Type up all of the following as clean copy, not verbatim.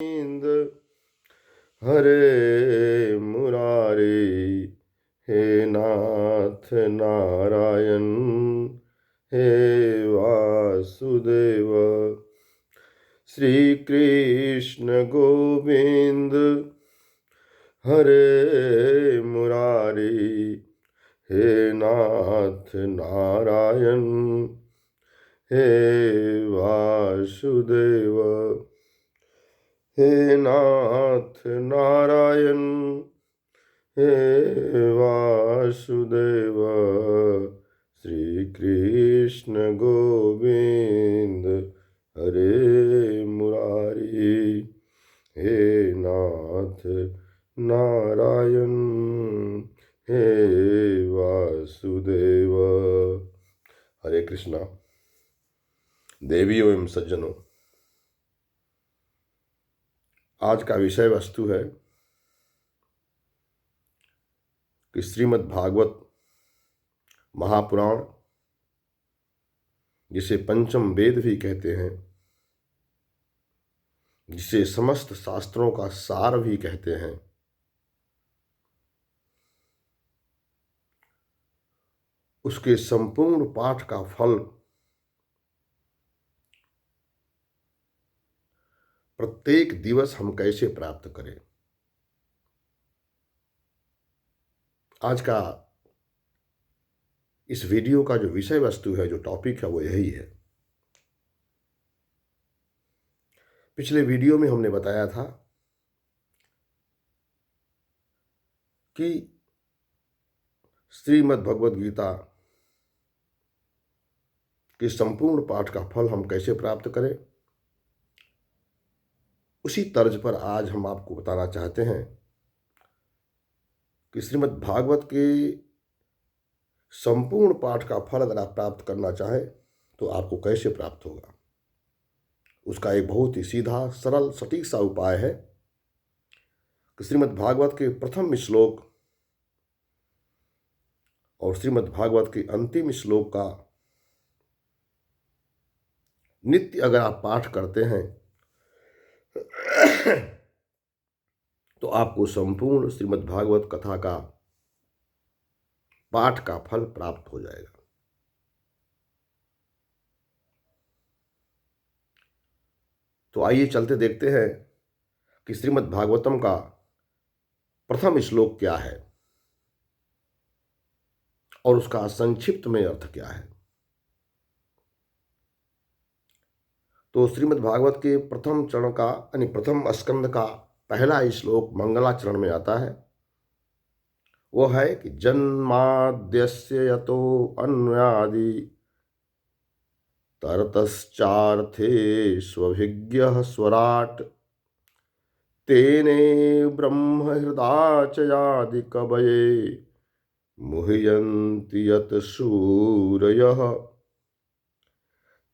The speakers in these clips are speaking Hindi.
गोविंद हरे मुरारी, हे नाथ नारायण, हे वासुदेव। श्री कृष्ण गोविंद हरे मुरारी, हे नाथ नारायण, हे वासुदेव। हे नाथ नारायण, हे वासुदेव। श्री कृष्ण गोविंद हरे मुरारी, हे नाथ नारायण, हे वासुदेव। हरे कृष्णा। देवियों एवं सज्जनों, आज का विषय वस्तु है कि श्रीमद् भागवत महापुराण, जिसे पंचम वेद भी कहते हैं, जिसे समस्त शास्त्रों का सार भी कहते हैं, उसके संपूर्ण पाठ का फल प्रत्येक दिवस हम कैसे प्राप्त करें। आज का इस वीडियो का जो विषय वस्तु है, जो टॉपिक है, वो यही है। पिछले वीडियो में हमने बताया था कि श्रीमद् भगवद गीता के संपूर्ण पाठ का फल हम कैसे प्राप्त करें। उसी तर्ज पर आज हम आपको बताना चाहते हैं कि श्रीमद् भागवत के संपूर्ण पाठ का फल अगर आप प्राप्त करना चाहें तो आपको कैसे प्राप्त होगा। उसका एक बहुत ही सीधा, सरल, सटीक सा उपाय है कि श्रीमद् भागवत के प्रथम श्लोक और श्रीमद् भागवत के अंतिम श्लोक का नित्य अगर आप पाठ करते हैं तो आपको संपूर्ण श्रीमद् भागवत कथा का पाठ का फल प्राप्त हो जाएगा। तो आइए चलते देखते हैं कि श्रीमद् भागवतम का प्रथम श्लोक क्या है और उसका संक्षिप्त में अर्थ क्या है। तो श्रीमद् भागवत के प्रथम चरण का यानी प्रथम स्कंद का पहला श्लोक मंगलाचरण में आता है। वो है कि जन्माद्यस्य यतो अन्यादि तरतश्चार्थे स्वभिज्ञः स्वराट् तेने ब्रह्म हृदाचयादि कवये मुह्यन्ति यत् सूरयः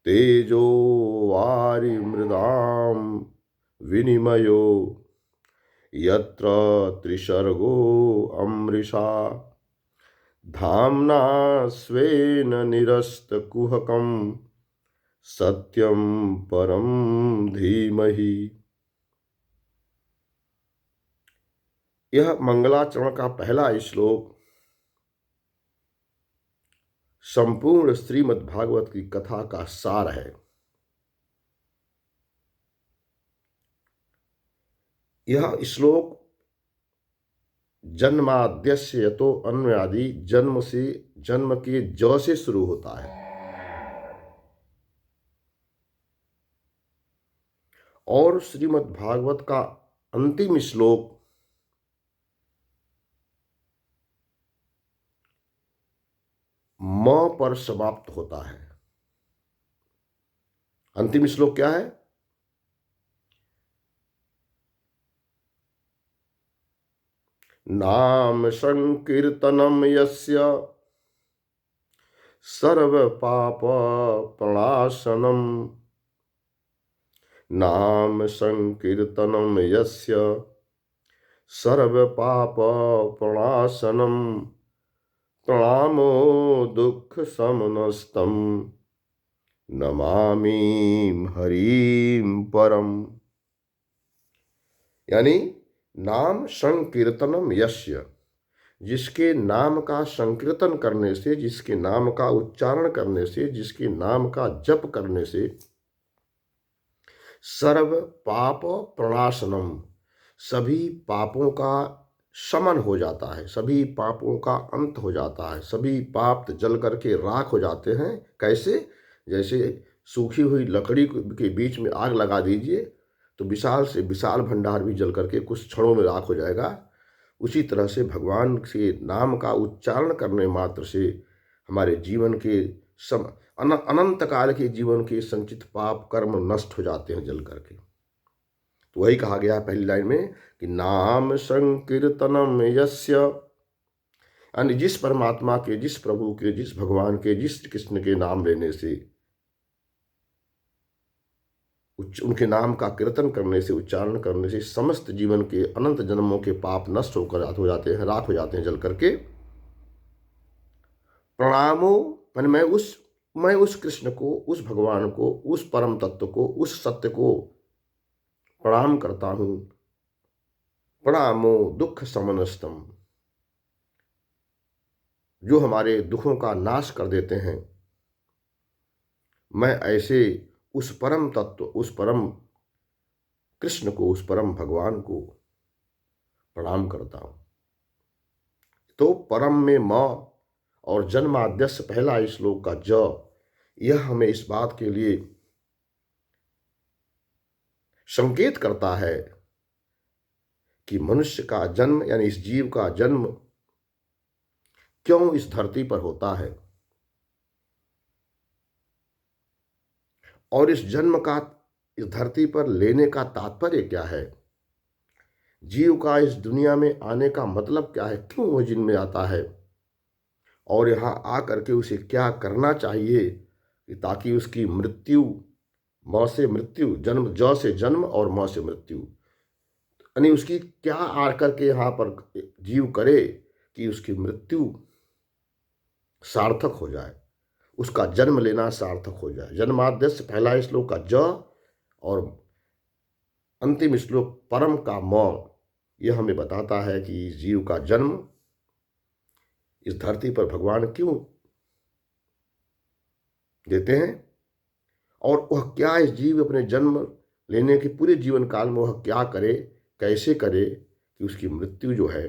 तेजो वारि मृदां विनिमयो यत्र त्रिसर्गो अमृषा धाम्ना स्वेन निरस्तकुहकं सत्यं परं धीमहि। यह मंगलाचरण का पहला श्लोक संपूर्ण श्रीमद् भागवत की कथा का सार है। यह श्लोक जन्माद्यस्य यतो अन्यादि, जन्म के ज से शुरू होता है और श्रीमद् भागवत का अंतिम श्लोक म पर समाप्त होता है। अंतिम श्लोक क्या है? नाम संकीर्तनम यस्य सर्व पाप प्रणाशनम, नाम संकीर्तनम यस्य सर्व पाप प्रणाशनम प्रणामो दुख समनस्तम नमामि हरिम परम। यानी नाम संकीर्तनम यस्य, जिसके नाम का संकीर्तन करने से, जिसके नाम का उच्चारण करने से, जिसके नाम का जप करने से सर्व पाप प्रणाशनम, सभी पापों का शमन हो जाता है, सभी पापों का अंत हो जाता है, सभी पाप जल करके राख हो जाते हैं। कैसे? जैसे सूखी हुई लकड़ी के बीच में आग लगा दीजिए तो विशाल से विशाल भंडार भी जल करके कुछ क्षणों में राख हो जाएगा। उसी तरह से भगवान के नाम का उच्चारण करने मात्र से हमारे जीवन के अनंत काल के जीवन के संचित पाप कर्म नष्ट हो जाते हैं जल करके। तो वही कहा गया है पहली लाइन में कि नाम संकीर्तनम यस्य, यानी जिस परमात्मा के, जिस प्रभु के, जिस भगवान के, जिस कृष्ण के नाम लेने से, उनके नाम का कीर्तन करने से, उच्चारण करने से समस्त जीवन के अनंत जन्मों के पाप नष्ट होकर हो जाते हैं, राख हो जाते हैं जल करके। प्रणामो, मैंने मैं उस कृष्ण को, उस भगवान को, उस परम तत्व को, उस सत्य को प्रणाम करता हूं। प्रणामो दुख समनस्तम, जो हमारे दुखों का नाश कर देते हैं। मैं ऐसे उस परम तत्व, उस परम कृष्ण को, उस परम भगवान को प्रणाम करता हूं। तो परम में म और जन्माद्यस्य पहला श्लोक का ज, यह हमें इस बात के लिए संकेत करता है कि मनुष्य का जन्म, यानी इस जीव का जन्म क्यों इस धरती पर होता है, और इस जन्म का इस धरती पर लेने का तात्पर्य क्या है, जीव का इस दुनिया में आने का मतलब क्या है, क्यों वह जिन में आता है, और यहाँ आ करके उसे क्या करना चाहिए ताकि उसकी मृत्यु, म से मृत्यु, जन्म, ज से जन्म और म से मृत्यु, यानी उसकी क्या आकर के यहाँ पर जीव करे कि उसकी मृत्यु सार्थक हो जाए, उसका जन्म लेना सार्थक हो जाए। जन्माद्यस्य पहला श्लोक का ज और अंतिम श्लोक परम का म, यह हमें बताता है कि इस जीव का जन्म इस धरती पर भगवान क्यों देते हैं, और वह क्या इस जीव अपने जन्म लेने के पूरे जीवन काल में वह क्या करे, कैसे करे कि उसकी मृत्यु जो है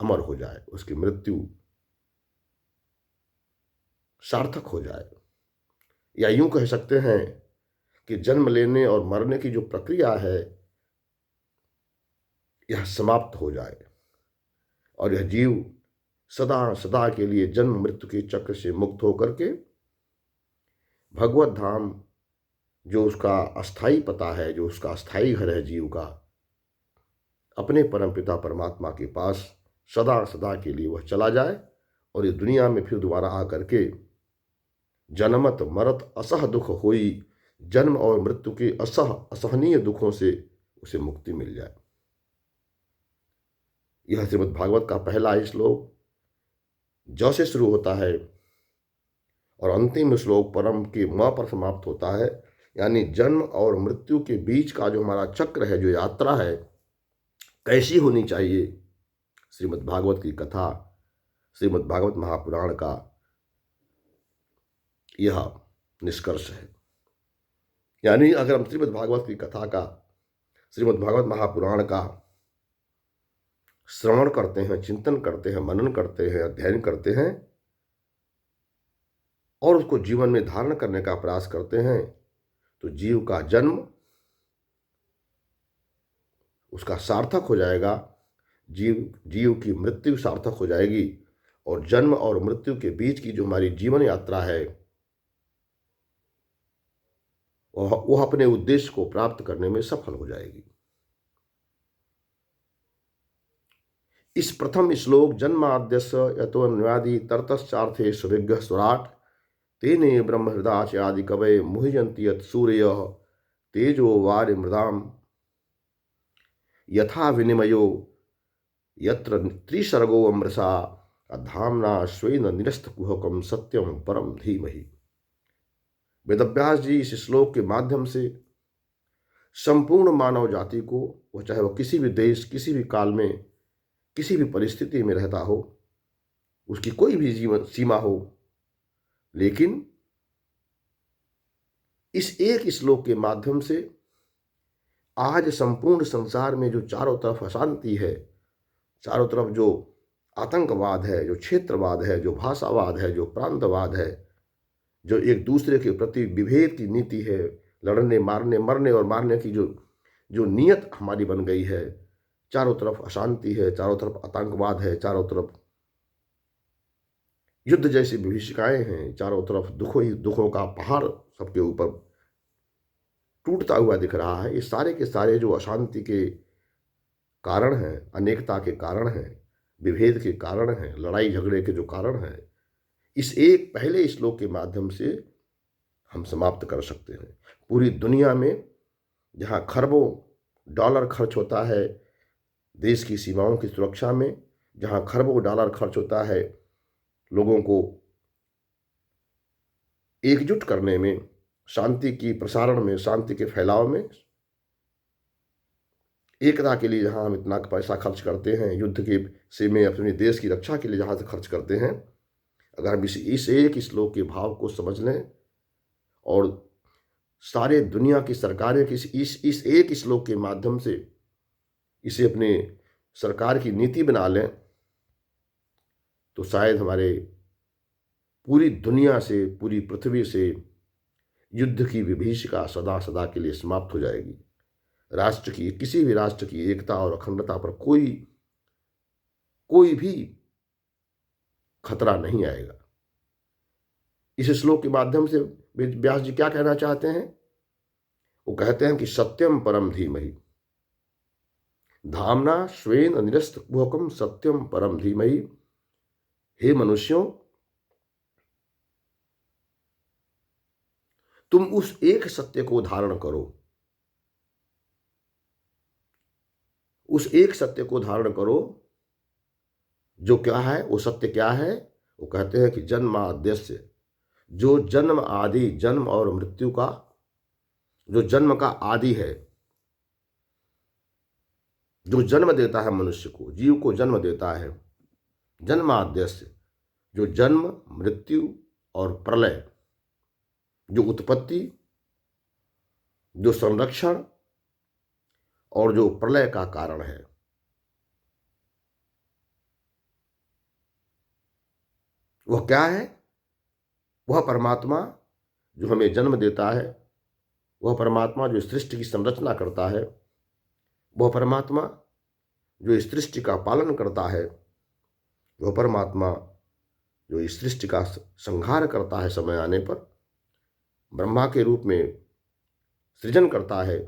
अमर हो जाए, उसकी मृत्यु सार्थक हो जाए। या यूं कह सकते हैं कि जन्म लेने और मरने की जो प्रक्रिया है यह समाप्त हो जाए और यह जीव सदा सदा के लिए जन्म मृत्यु के चक्र से मुक्त होकर के भगवत धाम, जो उसका अस्थाई पता है, जो उसका अस्थाई घर है जीव का, अपने परमपिता परमात्मा के पास सदा सदा के लिए वह चला जाए और इस दुनिया में फिर दोबारा आकर के जन्मत मरत असह दुख होई, जन्म और मृत्यु के असहनीय दुखों से उसे मुक्ति मिल जाए। यह श्रीमद् भागवत का पहला श्लोक ज से शुरू होता है और अंतिम श्लोक परम के म पर समाप्त होता है। यानी जन्म और मृत्यु के बीच का जो हमारा चक्र है, जो यात्रा है, कैसी होनी चाहिए, श्रीमद् भागवत की कथा, श्रीमद् भागवत महापुराण का यह निष्कर्ष है। यानी अगर हम श्रीमद् भागवत की कथा का, श्रीमद् भागवत महापुराण का श्रवण करते हैं, चिंतन करते हैं, मनन करते हैं, अध्ययन करते हैं और उसको जीवन में धारण करने का प्रयास करते हैं, तो जीव का जन्म उसका सार्थक हो जाएगा, जीव की मृत्यु सार्थक हो जाएगी और जन्म और मृत्यु के बीच की जो हमारी जीवन यात्रा है वह अपने उद्देश्य को प्राप्त करने में सफल हो जाएगी। इस प्रथम श्लोक जन्माद्यस्य यतोन्वादि तर्तश्चार्थे सुविग्रह स्वराट तेने ब्रह्म हृदाचादि कवये मुह्यन्ति यत् सूर्यः तेजो वारि मृदाम यथा विनिमयो यत्र त्रिसर्गो अमृषा धाम्ना स्वेन निरस्तकुहकं सत्यम परम धीमहि। वेदव्यास जी इस श्लोक के माध्यम से संपूर्ण मानव जाति को, वह चाहे वह किसी भी देश, किसी भी काल में, किसी भी परिस्थिति में रहता हो, उसकी कोई भी जीवन सीमा हो, लेकिन इस एक श्लोक के माध्यम से आज संपूर्ण संसार में जो चारों तरफ अशांति है, चारों तरफ जो आतंकवाद है, जो क्षेत्रवाद है, जो भाषावाद है, जो प्रांतवाद है, जो एक दूसरे के प्रति विभेद की नीति है, लड़ने मारने मरने और मारने की जो जो नीयत हमारी बन गई है, चारों तरफ अशांति है, चारों तरफ आतंकवाद है, चारों तरफ युद्ध जैसी विभीषिकाएं हैं, चारों तरफ दुखों ही दुखों का पहाड़ सबके ऊपर टूटता हुआ दिख रहा है। ये सारे के सारे जो अशांति के कारण हैं, अनेकता के कारण हैं, विभेद के कारण हैं, लड़ाई झगड़े के जो कारण हैं, इस एक पहले श्लोक के माध्यम से हम समाप्त कर सकते हैं। पूरी दुनिया में जहाँ खरबों डॉलर खर्च होता है देश की सीमाओं की सुरक्षा में, जहाँ खरबों डॉलर खर्च होता है लोगों को एकजुट करने में, शांति की प्रसारण में, शांति के फैलाव में, एकता के लिए जहाँ हम इतना पैसा खर्च करते हैं, युद्ध के से में अपने देश की रक्षा के लिए जहाँ से खर्च करते हैं, अगर हम इस एक श्लोक के भाव को समझ लें और सारे दुनिया की सरकारें इस एक श्लोक के माध्यम से इसे अपने सरकार की नीति बना लें, तो शायद हमारे पूरी दुनिया से, पूरी पृथ्वी से युद्ध की विभीषिका सदा सदा के लिए समाप्त हो जाएगी। राष्ट्र की, किसी भी राष्ट्र की एकता और अखंडता पर कोई भी खतरा नहीं आएगा। इस श्लोक के माध्यम से व्यास जी क्या कहना चाहते हैं? वो कहते हैं कि सत्यम परम धीमहि धामना स्वेन निरस्त कुहकम सत्यम परम धीमहि। हे मनुष्यों, तुम उस एक सत्य को धारण करो, उस एक सत्य को धारण करो जो क्या है, वो सत्य क्या है? वो कहते हैं कि जन्माद्यस्य, जो जन्म आदि, जन्म और मृत्यु का, जो जन्म का आदि है, जो जन्म देता है मनुष्य को, जीव को जन्म देता है, जन्माद्यस्य, जो जन्म, मृत्यु और प्रलय, जो उत्पत्ति, जो संरक्षण और जो प्रलय का कारण है, वह क्या है? वह परमात्मा जो हमें जन्म देता है, वह परमात्मा जो इस सृष्टि की संरचना करता है, वह परमात्मा जो इस सृष्टि का पालन करता है, वह परमात्मा जो इस सृष्टि का संहार करता है समय आने पर, ब्रह्मा के रूप में सृजन करता है,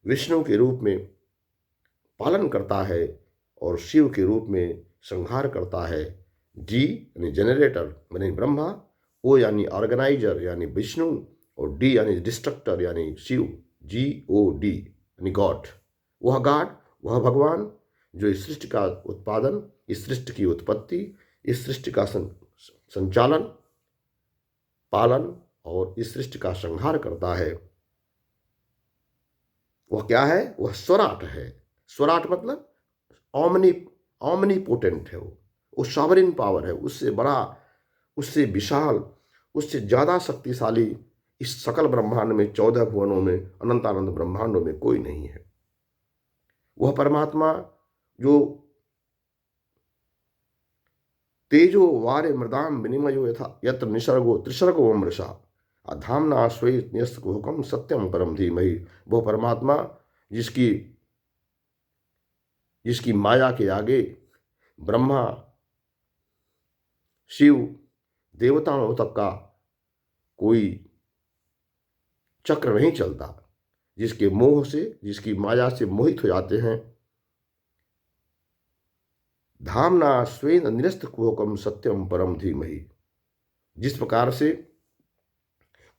विष्णु के रूप में पालन करता है और शिव के रूप में संहार करता है। जी यानी जनरेटर यानी ब्रह्मा, ओ यानी ऑर्गेनाइजर यानी विष्णु और डी यानी डिस्ट्रक्टर यानी शिव, GOD यानी गॉड। वह गॉड, वह भगवान जो इस सृष्टि का उत्पादन, इस सृष्टि की उत्पत्ति, इस सृष्टि का संचालन, पालन और इस सृष्टि का संहार करता है, वह क्या है? वह स्वराट है। स्वराट मतलब ऑमनीपोटेंट है, वो सॉवरेन पावर है। उससे बड़ा, उससे विशाल, उससे ज़्यादा शक्तिशाली इस सकल ब्रह्मांड में, 14 भुवनों में, अनंतानंद ब्रह्मांडों में कोई नहीं है। वह परमात्मा जो तेजो वारे मृदाम विनिमयो यथा यत्र निसर्गो त्रिसर्गो अमृषा धामना श्वेत न्यस्त कुहकम सत्यम परम धीमहि। वह परमात्मा जिसकी माया के आगे ब्रह्मा, शिव, देवताओं तक का कोई चक्र नहीं चलता, जिसके मोह से, जिसकी माया से मोहित हो जाते हैं। धामना स्वेन निरस्त कुहकम सत्यम परम धीमहि। जिस प्रकार से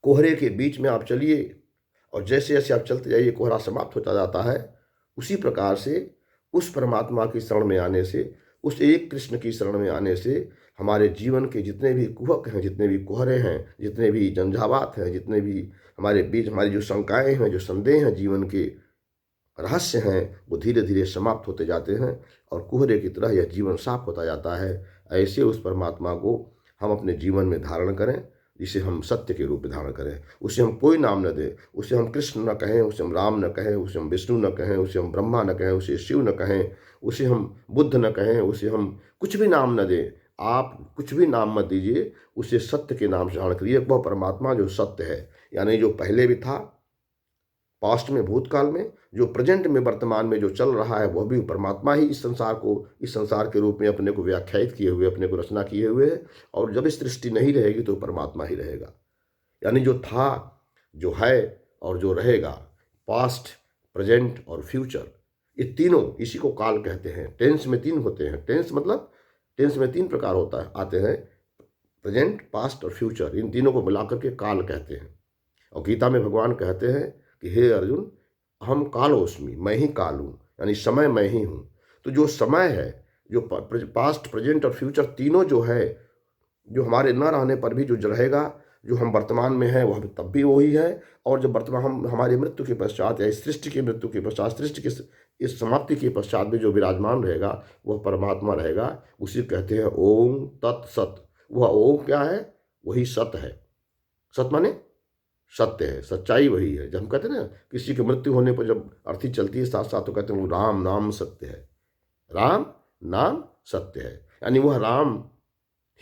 कोहरे के बीच में आप चलिए और जैसे जैसे आप चलते जाइए कोहरा समाप्त होता जाता है, उसी प्रकार से उस परमात्मा की शरण में आने से उस एक कृष्ण की शरण में आने से हमारे जीवन के जितने भी कुहक हैं, जितने भी कुहरे हैं, जितने भी झंझावात हैं, जितने भी हमारे बीच हमारी जो शंकाएं हैं, जो संदेह हैं, जीवन के रहस्य हैं, वो धीरे धीरे समाप्त होते जाते हैं और कुहरे की तरह यह जीवन साफ होता जाता है। ऐसे उस परमात्मा को हम अपने जीवन में धारण करें, जिसे हम सत्य के रूप में धारण करें। उसे हम कोई नाम न दें, उसे हम कृष्ण न कहें, उसे हम राम न कहें, उसे हम विष्णु न कहें, उसे हम ब्रह्मा न कहें, उसे शिव न कहें, उसे हम बुद्ध न कहें, उसे हम कुछ भी नाम न दें। आप कुछ भी नाम मत दीजिए, उसे सत्य के नाम से धारण करिए। वह परमात्मा जो सत्य है, यानी जो पहले भी था, पास्ट में, भूतकाल में, जो प्रेजेंट में, वर्तमान में जो चल रहा है, वह भी परमात्मा ही इस संसार को, इस संसार के रूप में अपने को व्याख्यायित किए हुए, अपने को रचना किए हुए है। और जब इस सृष्टि नहीं रहेगी तो परमात्मा ही रहेगा। यानी जो था, जो है और जो रहेगा, पास्ट, प्रेजेंट और फ्यूचर, ये तीनों, इसी को काल कहते हैं। टेंस में तीन होते हैं। टेंस में तीन प्रकार होता है, आते हैं, प्रेजेंट, पास्ट और फ्यूचर। इन तीनों को मिलाकर के काल कहते हैं। और गीता में भगवान कहते हैं कि हे अर्जुन, हम कालोस्मि, मैं ही काल हूँ, यानी समय मैं ही हूँ। तो जो समय है, जो पास्ट, प्रेजेंट और फ्यूचर तीनों जो है, जो हमारे न रहने पर भी जो रहेगा, जो हम वर्तमान में हैं वह तब भी वही है। और जब वर्तमान हम हमारी मृत्यु के पश्चात या इस सृष्टि की मृत्यु के पश्चात, सृष्टि की इस समाप्ति के पश्चात भी जो विराजमान रहेगा वह परमात्मा रहेगा। उसी कहते हैं ओम तत्सत। वह ओम क्या है? वही सत है। सत माने सत्य है, सच्चाई वही है। जब हम कहते हैं ना, किसी की मृत्यु होने पर जब अर्थी चलती है साथ साथ, तो कहते हैं वो राम नाम सत्य है। राम नाम सत्य है, यानी वह राम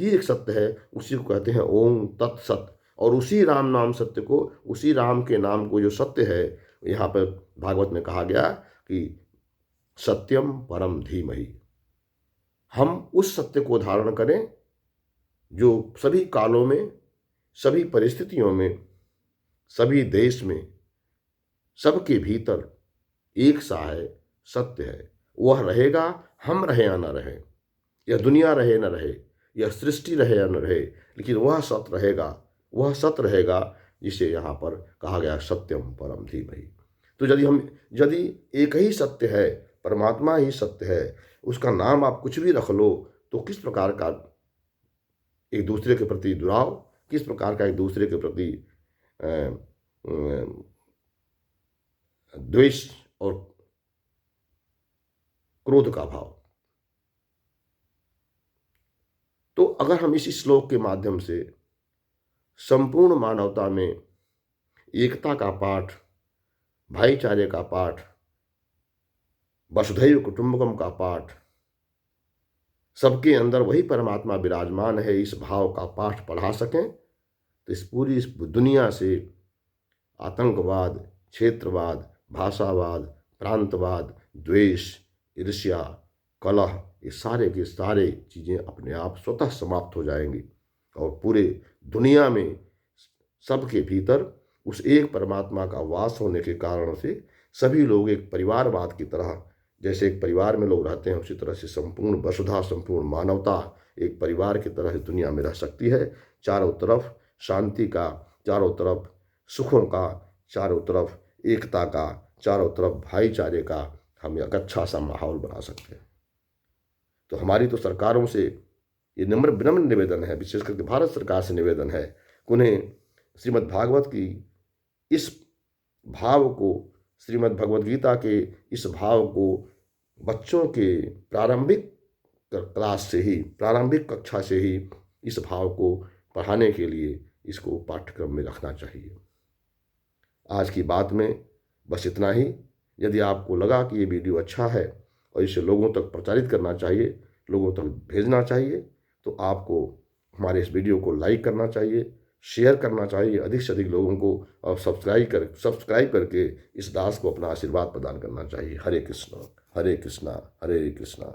ही एक सत्य है। उसी को कहते हैं ओम तत्सत। और उसी राम नाम सत्य को, उसी राम के नाम को जो सत्य है, यहाँ पर भागवत में कहा गया कि सत्यम परम धीमहि। हम उस सत्य को धारण करें जो सभी कालों में, सभी परिस्थितियों में, सभी देश में, सबके भीतर एक सा है, सत्य है। वह रहेगा, हम रहे या न रहे, यह दुनिया रहे न रहे, यह सृष्टि रहे या न रहे, लेकिन वह सत्य रहेगा। वह सत्य रहेगा जिसे यहाँ पर कहा गया सत्यम परम धीमहि। तो यदि एक ही सत्य है, परमात्मा ही सत्य है, उसका नाम आप कुछ भी रख लो, तो किस प्रकार का एक दूसरे के प्रति दुराव, किस प्रकार का एक दूसरे के प्रति द्वेष और क्रोध का भाव। तो अगर हम इसी श्लोक के माध्यम से संपूर्ण मानवता में एकता का पाठ, भाईचारे का पाठ, वसुधैव कुटुंबकम का पाठ, सबके अंदर वही परमात्मा विराजमान है, इस भाव का पाठ पढ़ा सकें, तो इस पूरी इस दुनिया से आतंकवाद, क्षेत्रवाद, भाषावाद, प्रांतवाद, द्वेष, ईर्ष्या, कलह, ये सारे के सारे चीज़ें अपने आप स्वतः समाप्त हो जाएंगी। और पूरे दुनिया में सबके भीतर उस एक परमात्मा का वास होने के कारण से सभी लोग एक परिवारवाद की तरह, जैसे एक परिवार में लोग रहते हैं, उसी तरह से संपूर्ण वसुधा, संपूर्ण मानवता एक परिवार की तरह इस दुनिया में रह सकती है। चारों तरफ शांति का, चारों तरफ सुखों का, चारों तरफ एकता का, चारों तरफ भाईचारे का हम एक अच्छा सा माहौल बना सकते हैं। तो हमारी तो सरकारों से ये विनम्र निवेदन है, विशेष करके भारत सरकार से निवेदन है कि उन्हें श्रीमद् भागवत की इस भाव को, श्रीमद् भगवद गीता के इस भाव को बच्चों के प्रारंभिक क्लास से ही, प्रारंभिक कक्षा से ही इस भाव को पढ़ाने के लिए इसको पाठ्यक्रम में रखना चाहिए। आज की बात में बस इतना ही। यदि आपको लगा कि ये वीडियो अच्छा है और इसे लोगों तक प्रचारित करना चाहिए, लोगों तक भेजना चाहिए, तो आपको हमारे इस वीडियो को लाइक करना चाहिए, शेयर करना चाहिए अधिक से अधिक लोगों को, और सब्सक्राइब करके इस दास को अपना आशीर्वाद प्रदान करना चाहिए। हरे कृष्णा हरे कृष्णा हरे कृष्णा।